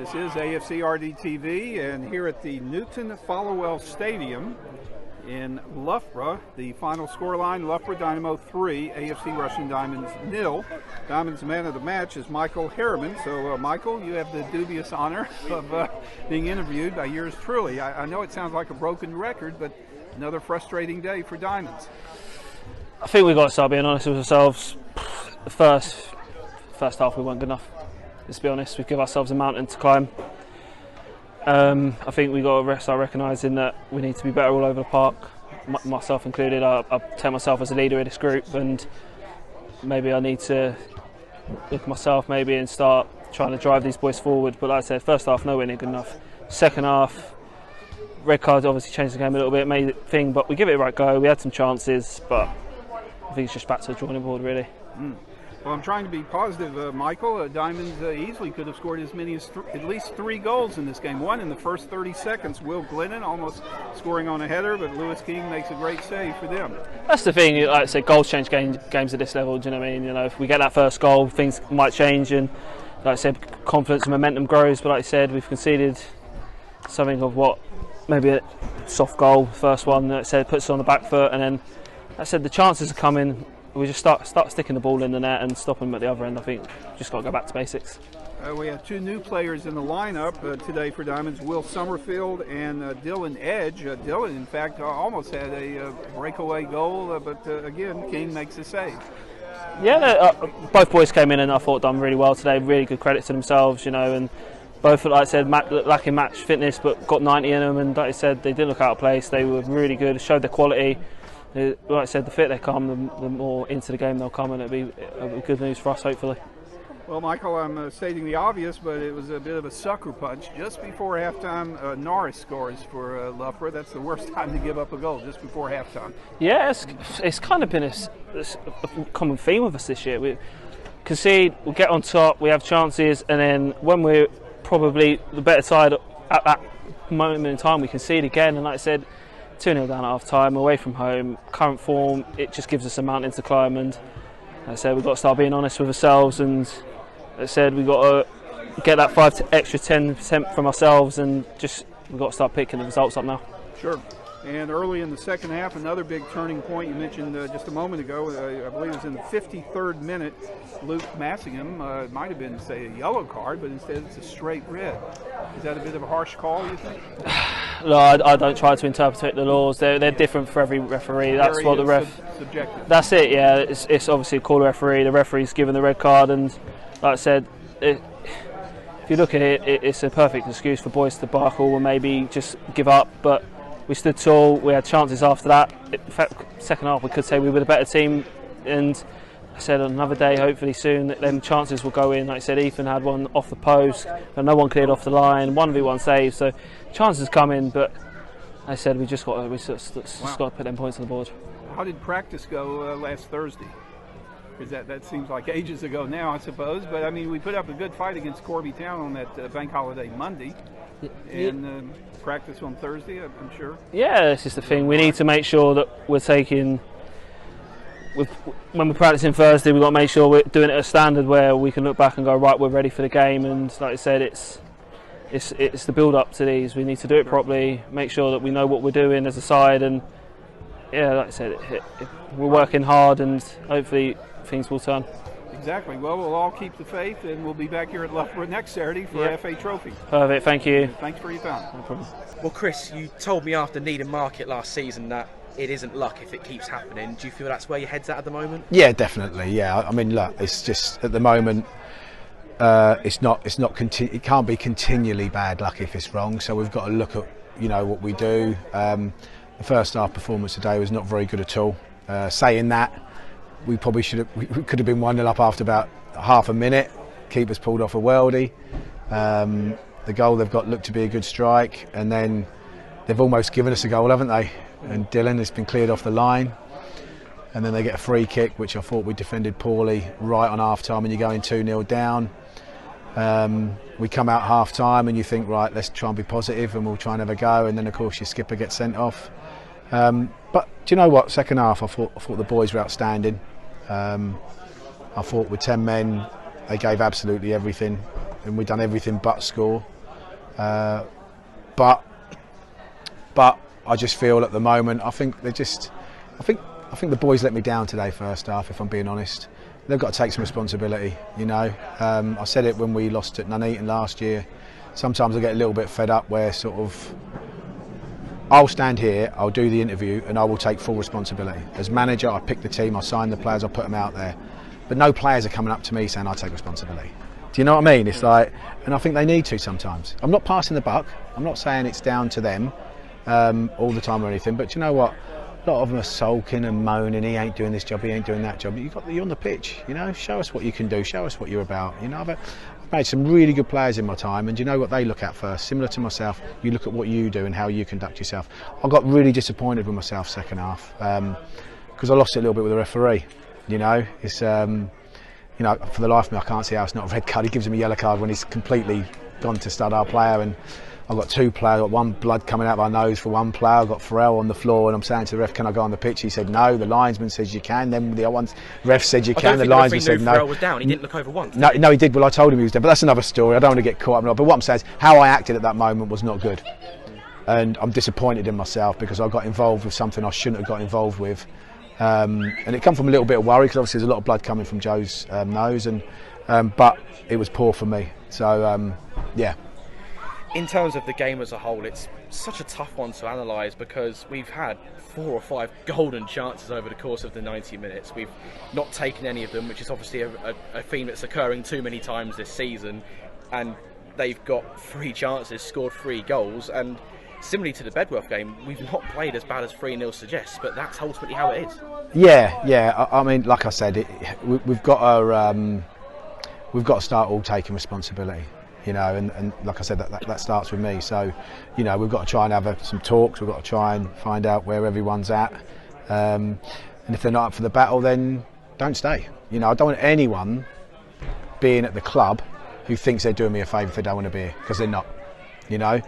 This is AFCRDTV, and here at the Newton Followell Stadium in Loughborough, the final scoreline: Loughborough Dynamo 3, AFC Rushden Diamonds 0. Diamonds man of the match is Michael Harriman. So, Michael, you have the dubious honor of being interviewed by yours truly. I know it sounds like a broken record, but another frustrating day for Diamonds. I think we've got to start being honest with ourselves. The first half we weren't good enough. Let's be honest, we give ourselves a mountain to climb. I think we've got to start recognising that we need to be better all over the park, myself included. I take myself as a leader of this group, and maybe I need to look at myself maybe and start trying to drive these boys forward. But like I said, first half nowhere near good enough. Second half, red cards obviously changed the game a little bit, made it thing, but we give it a right go. We had some chances, but I think it's just back to the drawing board really. Well, I'm trying to be positive, Michael. Diamonds easily could have scored as many as at least 3 goals in this game. One in the first 30 seconds. Will Glennon almost scoring on a header, but Lewis King makes a great save for them. That's the thing, like I say, goals change games at this level. Do you know what I mean? You know, if we get that first goal, things might change, and like I said, confidence and momentum grows. But like I said, we've conceded something of what maybe a soft goal, first one. Like I said, puts us on the back foot, and then like I said, the chances are coming. We just start sticking the ball in the net and stop them at the other end. I think just got to go back to basics. We have 2 new players in the lineup today for Diamonds: Will Summerfield and Dylan Edge. Dylan, in fact, almost had a breakaway goal, but again, King makes a save. Yeah, both boys came in and I thought done really well today. Really good credit to themselves, you know, and both, like I said, lacking match fitness, but got 90 in them. And like I said, they didn't look out of place. They were really good, showed their quality. Like I said, the fitter they come, the more into the game they'll come, and it'll be good news for us, hopefully. Well, Michael, I'm stating the obvious, but it was a bit of a sucker punch. Just before halftime, Norris scores for Loughborough. That's the worst time to give up a goal, just before halftime. Yeah, it's kind of been a common theme with us this year. We concede, we get on top, we have chances, and then when we're probably the better side at that moment in time, we concede again. And like I said, 2-0 down at half time, away from home, current form, it just gives us a mountain to climb. And like I said, we've got to start being honest with ourselves, and like I said, we've got to get that extra 10% from ourselves, and just we've got to start picking the results up now. Sure. And early in the second half, another big turning point you mentioned just a moment ago, I believe it was in the 53rd minute. Luke Massingham, it might have been, say, a yellow card, but instead it's a straight red. Is that a bit of a harsh call, you think? No, I don't try to interpret the laws. They're different for every referee. That's what the ref. Subjective. That's it. Yeah, it's obviously a call referee. The referee's given the red card, and like I said, if you look at it, it's a perfect excuse for boys to bark or maybe just give up. But we stood tall. We had chances after that. In fact, second half we could say we were the better team, and I said on another day, hopefully soon, that them chances will go in. Like I said, Ethan had one off the post, but no one cleared off the line. 1v1 save, so chances come in. But like I said, we just got to put them points on the board. How did practice go last Thursday? Because that seems like ages ago now, I suppose. But I mean, we put up a good fight against Corby Town on that bank holiday Monday, and practice on Thursday, I'm sure. Yeah, this is the thing. We need to make sure that we're taking. When we're practicing Thursday, we've got to make sure we're doing it at a standard where we can look back and go, right, we're ready for the game. And like I said, it's the build up to these. We need to do it properly, make sure that we know what we're doing as a side, and yeah, like I said, we're working hard, and hopefully things will turn. Exactly. Well, we'll all keep the faith, and we'll be back here at Loughborough next Saturday for FA Trophy. Perfect. Thank you. Thanks for your time. No problem. Well, Chris, you told me after Needham Market last season that it isn't luck if it keeps happening. Do you feel that's where your head's at the moment? Yeah, definitely. Yeah, I mean, look, it's just at the moment, it can't be continually bad luck if it's wrong. So we've got to look at, what we do. The first half performance today was not very good at all. Saying that, we probably we could have been 1-0 up after about half a minute. Keeper's pulled off a worldie. The goal they've got looked to be a good strike, and then they've almost given us a goal, haven't they? And Dylan has been cleared off the line, and then they get a free kick, which I thought we defended poorly right on half time, and you're going 2-0 down. We come out half time and you think, right, let's try and be positive and we'll try and have a go, and then of course your skipper gets sent off. But do you know what, second half I thought the boys were outstanding. I thought with 10 men they gave absolutely everything, and we've done everything but score. But I just feel at the moment, I think the boys let me down today first half, if I'm being honest. They've got to take some responsibility, you know. I said it when we lost at Nuneaton last year. Sometimes I get a little bit fed up where sort of I'll stand here, I'll do the interview and I will take full responsibility. As manager, I pick the team, I sign the players, I put them out there. But no players are coming up to me saying I take responsibility. Do you know what I mean? It's like, and I think they need to sometimes. I'm not passing the buck. I'm not saying it's down to them all the time or anything. But you know what? A lot of them are sulking and moaning. He ain't doing this job. He ain't doing that job. You're on the pitch. You know, show us what you can do. Show us what you're about. You know, I've made some really good players in my time, and you know what they look at first. Similar to myself, you look at what you do and how you conduct yourself. I got really disappointed with myself second half because I lost it a little bit with the referee. You know, it's you know, for the life of me, I can't see how it's not a red card. He gives him a yellow card when he's completely gone to stud our player, and I've got two players. I've got one blood coming out of our nose for one player. I've got Farrell on the floor, and I'm saying to the ref, "Can I go on the pitch?" He said no. The linesman says you can. Then the other ones, ref said you can. The linesman said no. Farrell was down. He didn't look over once. No, he did. Well, I told him he was down, but that's another story. I don't want to get caught up in it. But what I'm saying is, how I acted at that moment was not good, and I'm disappointed in myself because I got involved with something I shouldn't have got involved with. And it come from a little bit of worry because obviously there's a lot of blood coming from Joe's nose, and but it was poor for me. So yeah. In terms of the game as a whole, it's such a tough one to analyse because we've had 4 or 5 golden chances over the course of the 90 minutes. We've not taken any of them, which is obviously a theme that's occurring too many times this season. And they've got 3 chances, scored 3 goals, and similarly to the Bedworth game, we've not played as bad as 3-0 suggests, but that's ultimately how it is. Yeah. I mean, like I said, we've got to start all taking responsibility. You know, and like I said, that starts with me. So, you know, we've got to try and have some talks. We've got to try and find out where everyone's at. And if they're not up for the battle, then don't stay. You know, I don't want anyone being at the club who thinks they're doing me a favour if they don't want to be here, because they're not. You know,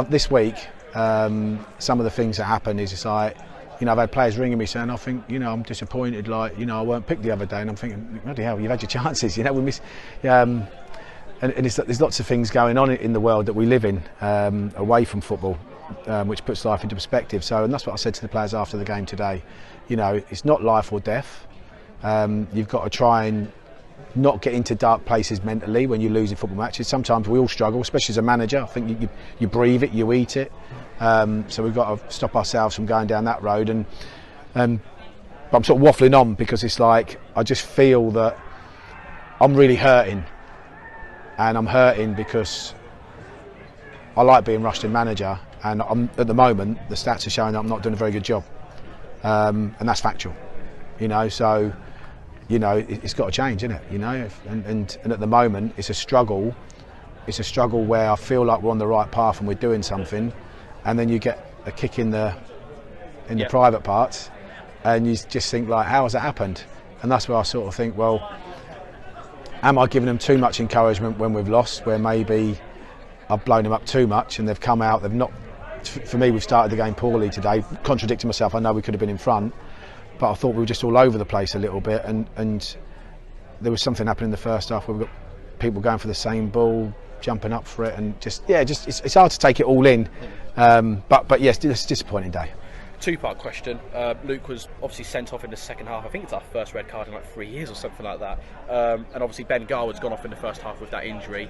this week, some of the things that happen is it's like, you know, I've had players ringing me saying, I think, you know, I'm disappointed. Like, you know, I weren't picked the other day, and I'm thinking, bloody hell, you've had your chances. You know, we miss. And there's lots of things going on in the world that we live in away from football, which puts life into perspective. So, and that's what I said to the players after the game today. You know, it's not life or death. You've got to try and not get into dark places mentally when you're losing football matches. Sometimes we all struggle, especially as a manager. I think you breathe it, you eat it. So we've got to stop ourselves from going down that road. And but I'm sort of waffling on because it's like I just feel that I'm really hurting. And I'm hurting because I like being Rushden manager, and at the moment the stats are showing that I'm not doing a very good job, and that's factual, you know. So, you know, it's got to change, isn't it? You know, and at the moment it's a struggle. It's a struggle where I feel like we're on the right path and we're doing something, and then you get a kick in the private parts, and you just think like, how has that happened? And that's where I sort of think, well, am I giving them too much encouragement when we've lost, where maybe I've blown them up too much and they've come out, they've not, for me, we've started the game poorly today, contradicting myself. I know we could have been in front, but I thought we were just all over the place a little bit, and there was something happening in the first half where we've got people going for the same ball, jumping up for it, and it's hard to take it all in, but yes, it's a disappointing day. 2-part question. Luke was obviously sent off in the second half. I think it's our first red card in like 3 years or something like that. And obviously Ben Garwood's gone off in the first half with that injury.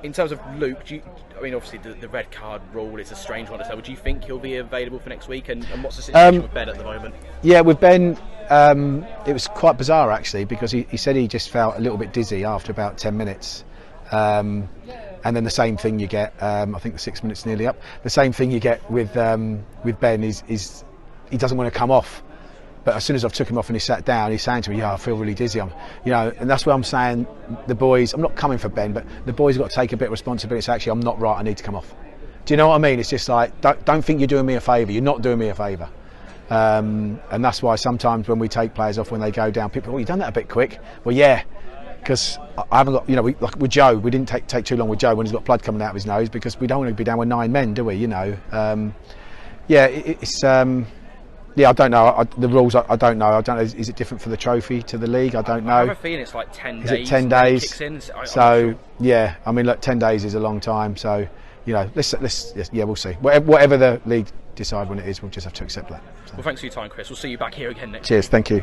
In terms of Luke, I mean, obviously the red card rule is a strange one to say. Would you think he'll be available for next week? And what's the situation with Ben at the moment? Yeah, with Ben, it was quite bizarre actually, because he said he just felt a little bit dizzy after about 10 minutes. And then the same thing you get, I think the 6 minutes nearly up, the same thing you get with Ben is he doesn't want to come off. But as soon as I've took him off and he sat down, he's saying to me, yeah, I feel really dizzy. You know, and that's where I'm saying the boys, I'm not coming for Ben, but the boys have got to take a bit of responsibility. So actually, I'm not right, I need to come off. Do you know what I mean? It's just like, don't think you're doing me a favour, you're not doing me a favour. And that's why sometimes when we take players off when they go down, people, you've done that a bit quick. Well, yeah. Because I haven't got, you know, like with Joe, we didn't take too long with Joe when he's got blood coming out of his nose, because we don't want to be down with 9 men, do we? You know, yeah, it's Yeah, I don't know. The rules, I don't know. I don't know. Is it different for the trophy to the league? I don't know. I have a feeling it's like 10 days. Is it 10 and then it days? kicks in, I'm not So sure. yeah, I mean, look, 10 days is a long time. So you know, yeah, we'll see. Whatever the league decide when it is, we'll just have to accept that. So. Well, thanks for your time, Chris. We'll see you back here again next week. Cheers. Thank you.